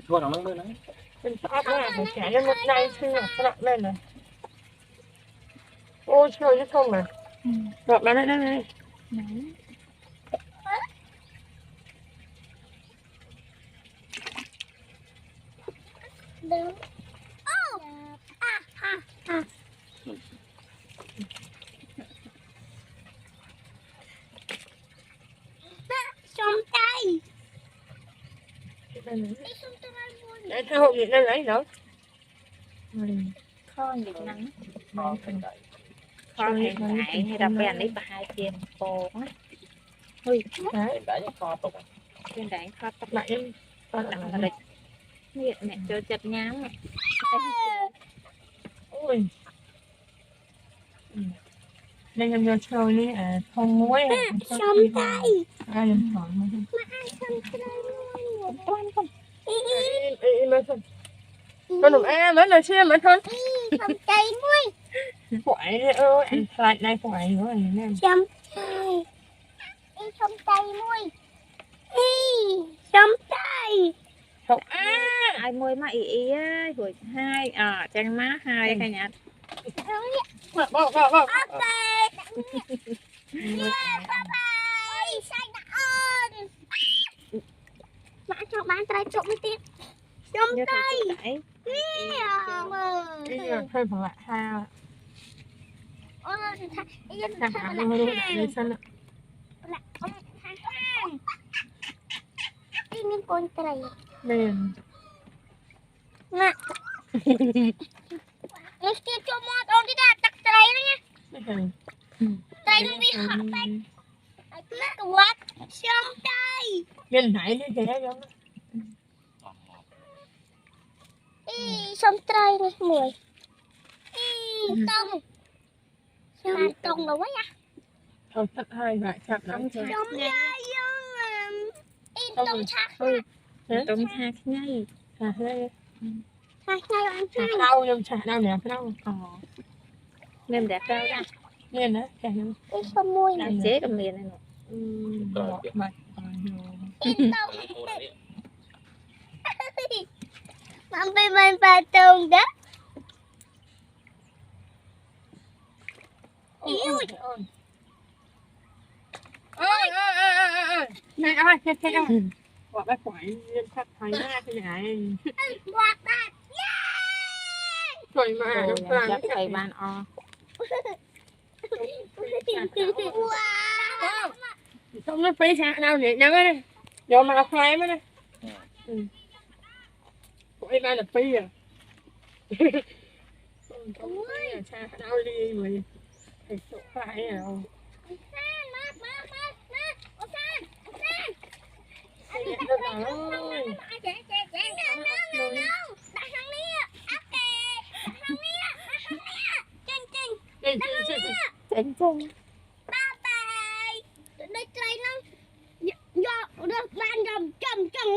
thua nó lên đấy. Mình áp là phải trả cho một này xưa nó lên này. Ôi trời chứ không mà. Đọt nó đây. Đứng. Trong tay. Để theo hộ gì lên lấy nữa. Kho nhiệt nắng kho hàng ngại hay là bèn lấy bà hai tiền cô á ui Đấy kho tục. trên đánh kho tập Lại em. đặng là lịch nghiện mẹ cho chật nhám Ôi. Đây em cho chơi đi không muối. Trong tay. Ai em hỏi mà. Trong tay. Con đụng em vẫn là xem mà thôi. Trong tay muối. Quậy ơi, anh lại này quậy nữa rồi nè. Trong tay. Trong tay muối. Trong tay. Không ai môi mà ý á hồi hai chân má hai cái nhà Bỏ. Ok. Yeah, bye bye. Sai đã ơn. Bạn cho bạn trai trộm tiền. Trong như tay. thế Cái hơi bằng lại ha. Ôi, Thằng áo nó hơi lại sân ạ. Ini pun try. Nên. Nak. Mesti cuma orang tidak tak try nya. Try nó bị hở tay. Nak kuat. Trong tay. Nhìn nãy đi kìa giống. Trong tay này mùi. Tông. Trong tông đâu quá nha. Thôi thật hai lại chặt lắm. Trong tay tông chắc. tôm hai ngay Chặt đây. Hai ngay ăn Chặt đau nhưng chặt đau nè, đau. nem đẹp đâu ra Nên đấy, chặt nó. Cái không mùi này. chế cầm miền này Ngọt mạch. Tông. Mampai main patung dah. Ôi. Ôi. Này ơi, chết ơi. Quả bác quẩy liên phát thấy ra cái này. Quạt bạc. Trời mà đúng chắc là thầy ban o Wow. Không nó phí xa đâu vậy nhớ đây. Vô mà khoai mới đây. Ủa ba là phí à. Không phí à, xa đâu đi mà. Thầy sổ khoai à đâu. chân Bye bye. Đây trai nó. Do ban rầm chầm chầm